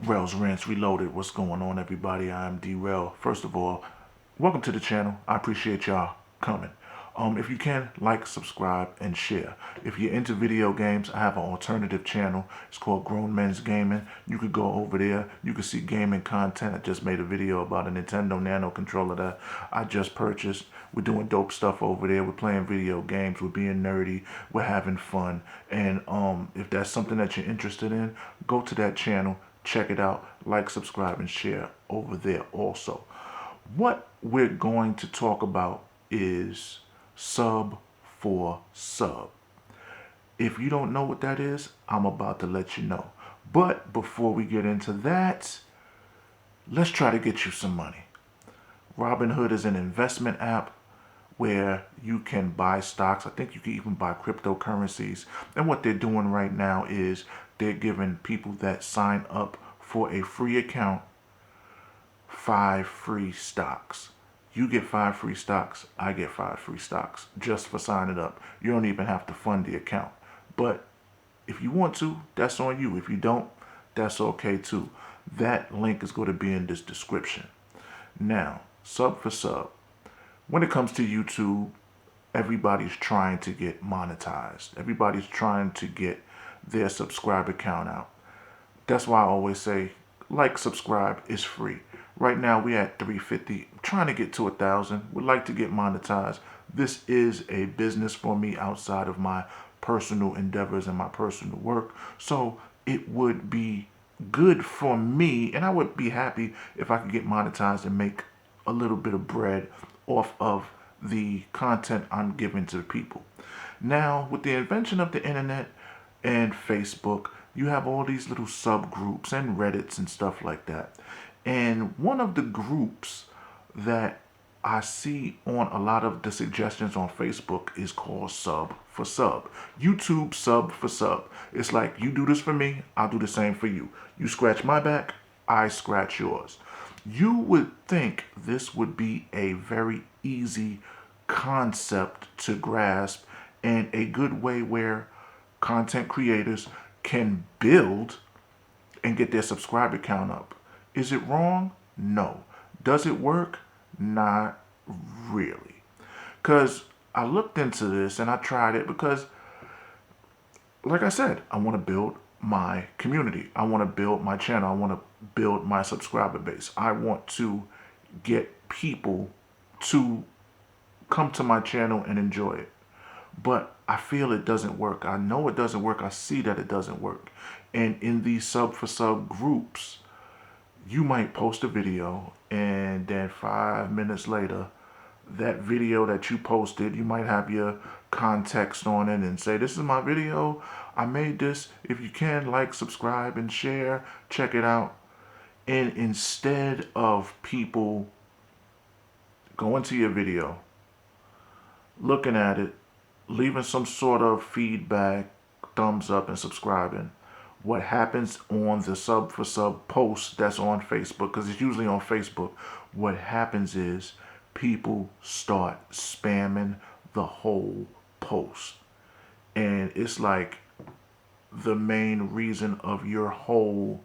Rel's Rants Reloaded. What's going on, everybody? I'm D-Rel. First of all, welcome to the channel. I appreciate y'all coming. If you can, like, subscribe, and share. If you're into video games, I have an alternative channel. It's called Grown Men's Gaming. You could go over there. You can see gaming content. I just made a video about a Nintendo Nano controller that I just purchased. We're doing dope stuff over there. We're playing video games. We're being nerdy. We're having fun. And if that's something that you're interested in, go to that channel. Check it out. Like, subscribe, and share over there also. What we're going to talk about is sub for sub. If you don't know what that is, I'm about to let you know. But before we get into that, let's try to get you some money. Robinhood is an investment app where you can buy stocks. I think you can even buy cryptocurrencies. And what they're doing right now is they're giving people that sign up for a free account 5 free stocks. You get 5 free stocks, I get 5 free stocks just for signing up. You don't even have to fund the account. But if you want to, that's on you. If you don't, that's okay too. That link is going to be in this description. Now, sub for sub. When it comes to YouTube, everybody's trying to get monetized. Everybody's trying to get their subscriber count out. That's why I always say, like, subscribe is free. Right now we at 350. I'm trying to get to 1,000. Would like to get monetized. This is a business for me outside of my personal endeavors and my personal work. So it would be good for me, and I would be happy if I could get monetized and make a little bit of bread off of the content I'm giving to the people. Now, with the invention of the internet and Facebook, you have all these little subgroups and Reddits and stuff like that. And one of the groups that I see on a lot of the suggestions on Facebook is called Sub for Sub. YouTube Sub for Sub. It's like, you do this for me, I'll do the same for you. You scratch my back, I scratch yours. You would think this would be a very easy concept to grasp and a good way where content creators can build and get their subscriber count up. Is it wrong? No. Does it work? Not really. Because I looked into this and I tried it because, like I said, I want to build my community. I want to build my channel. I want to build my subscriber base. I want to get people to come to my channel and enjoy it. But I feel it doesn't work. I know it doesn't work. I see that it doesn't work. And in these sub for sub groups, you might post a video and then 5 minutes later, that video that you posted, you might have your context on it and say, this is my video. I made this. If you can, like, subscribe, and share. Check it out. And instead of people going to your video, looking at it, leaving some sort of feedback, thumbs up, and subscribing, what happens on the sub for sub post that's on Facebook, because it's usually on Facebook, what happens is people start spamming the whole post. And it's like the main reason of your whole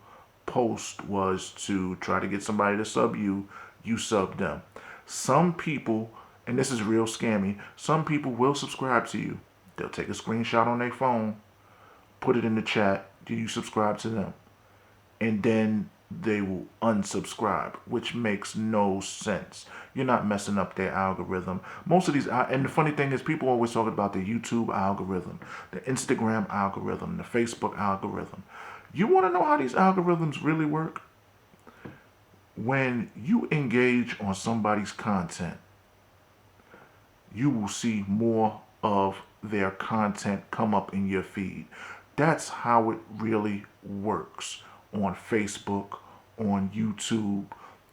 post was to try to get somebody to sub you, you sub them. Some people, and this is real scammy, some people will subscribe to you. They'll take a screenshot on their phone, put it in the chat, do you subscribe to them? And then they will unsubscribe, which makes no sense. You're not messing up their algorithm. Most of these, and the funny thing is, people always talk about the YouTube algorithm, the Instagram algorithm, the Facebook algorithm. You want to know how these algorithms really work? When you engage on somebody's content, you will see more of their content come up in your feed. That's how it really works on Facebook, on YouTube,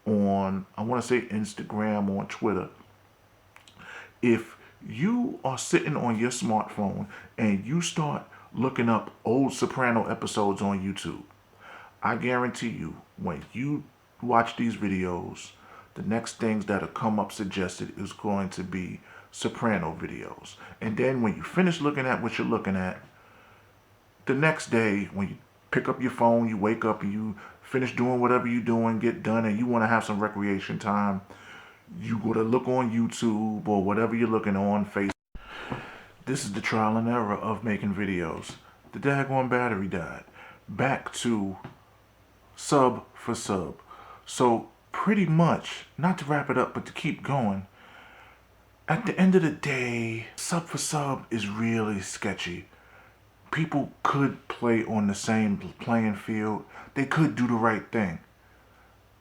on, I want to say, Instagram, on Twitter. If you are sitting on your smartphone and you start looking up old Soprano episodes on YouTube, I guarantee you, when you watch these videos, the next things that'll come up suggested is going to be Soprano videos. And then when you finish looking at what you're looking at, the next day when you pick up your phone, you wake up and you finish doing whatever you're doing, get done, and you want to have some recreation time, you go to look on YouTube or whatever you're looking on Facebook. This is the trial and error of making videos. The daggone battery died. Back to sub for sub. So pretty much, not to wrap it up, but to keep going, at the end of the day, sub for sub is really sketchy. People could play on the same playing field. They could do the right thing.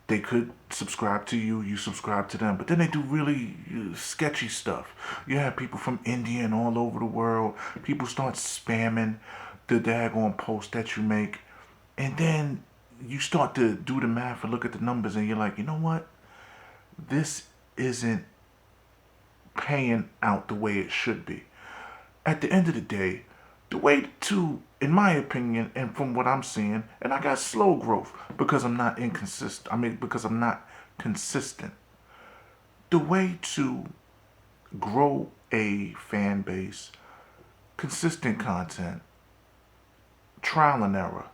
They could subscribe to you, you subscribe to them, but then they do really sketchy stuff. You have people from India and all over the world. People start spamming the daggone post that you make, and then you start to do the math and look at the numbers, and you're like, you know what? This isn't paying out the way it should be. At the end of the day, the way to, in my opinion, and from what I'm seeing, and I got slow growth because I'm not inconsistent. Because I'm not consistent. The way to grow a fan base, consistent content, trial and error,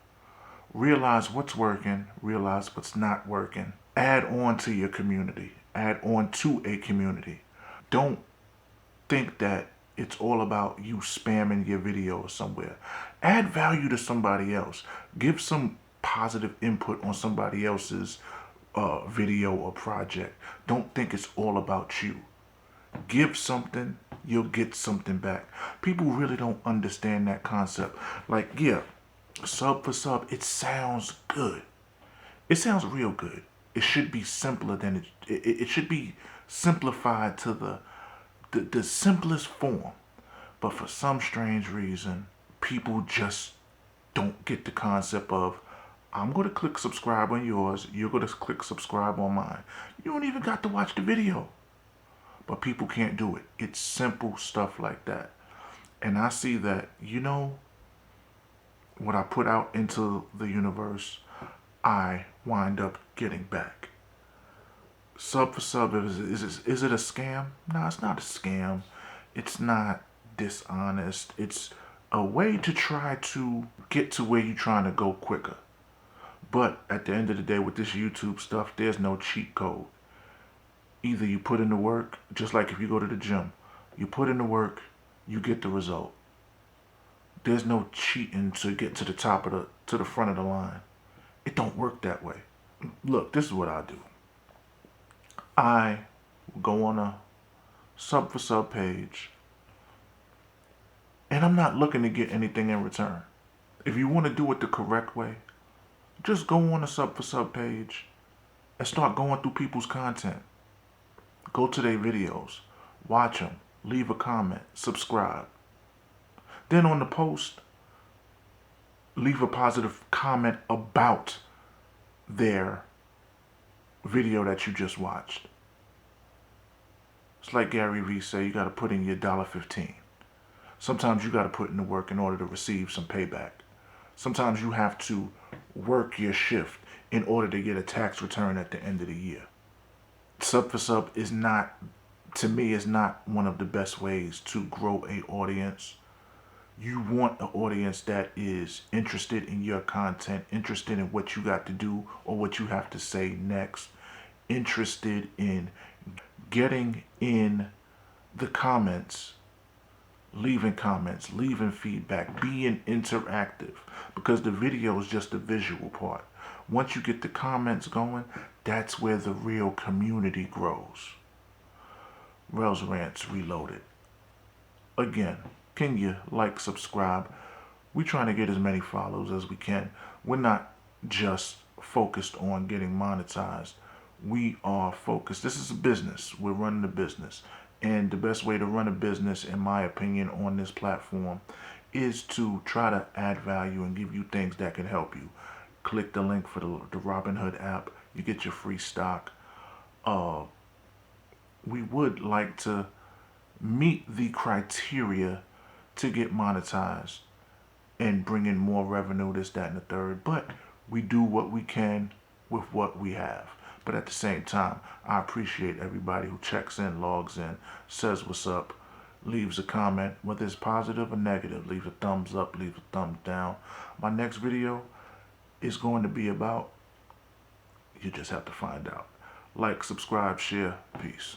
realize what's working, realize what's not working, add on to your community, add on to a community. Don't think that it's all about you spamming your video somewhere. Add value to somebody else. Give some positive input on somebody else's video or project. Don't think it's all about you. Give something, you'll get something back. People really don't understand that concept. Like, yeah, sub for sub, it sounds good. It sounds real good. It should be simpler than it should be simplified to the simplest form. But for some strange reason, people just don't get the concept of, I'm going to click subscribe on yours, you're going to click subscribe on mine. You don't even got to watch the video. But people can't do it. It's simple stuff like that. And I see that, you know, what I put out into the universe, I wind up getting back. Sub for sub, is it a scam? No, it's not a scam. It's not dishonest. It's a way to try to get to where you're trying to go quicker. But at the end of the day, with this YouTube stuff, there's no cheat code. Either you put in the work, just like if you go to the gym, you put in the work, you get the result. There's no cheating to get to the top of to the front of the line. It don't work that way. Look, this is what I do. I go on a sub for sub page, and I'm not looking to get anything in return. If you want to do it the correct way, just go on a sub for sub page and start going through people's content. Go to their videos, watch them, leave a comment, subscribe. Then on the post, leave a positive comment about their video that you just watched. It's like Gary Vee say, you got to put in your $1.15. Sometimes you got to put in the work in order to receive some payback. Sometimes you have to work your shift in order to get a tax return at the end of the year. Sub for sub is not, to me, is not one of the best ways to grow an audience. You want an audience that is interested in your content, interested in what you got to do or what you have to say next, interested in getting in the comments, leaving feedback, being interactive, because the video is just the visual part. Once you get the comments going, that's where the real community grows. Rel's Rants Reloaded. Again, can you like, subscribe? We're trying to get as many follows as we can. We're not just focused on getting monetized. We are focused. This is a business. We're running a business. And the best way to run a business, in my opinion, on this platform is to try to add value and give you things that can help you. Click the link for the Robinhood app. You get your free stock. We would like to meet the criteria to get monetized and bring in more revenue, this, that, and the third. But we do what we can with what we have. But at the same time, I appreciate everybody who checks in, logs in, says what's up, leaves a comment, whether it's positive or negative, leaves a thumbs up, leaves a thumbs down. My next video is going to be about You just have to find out. Like, subscribe, share. Peace.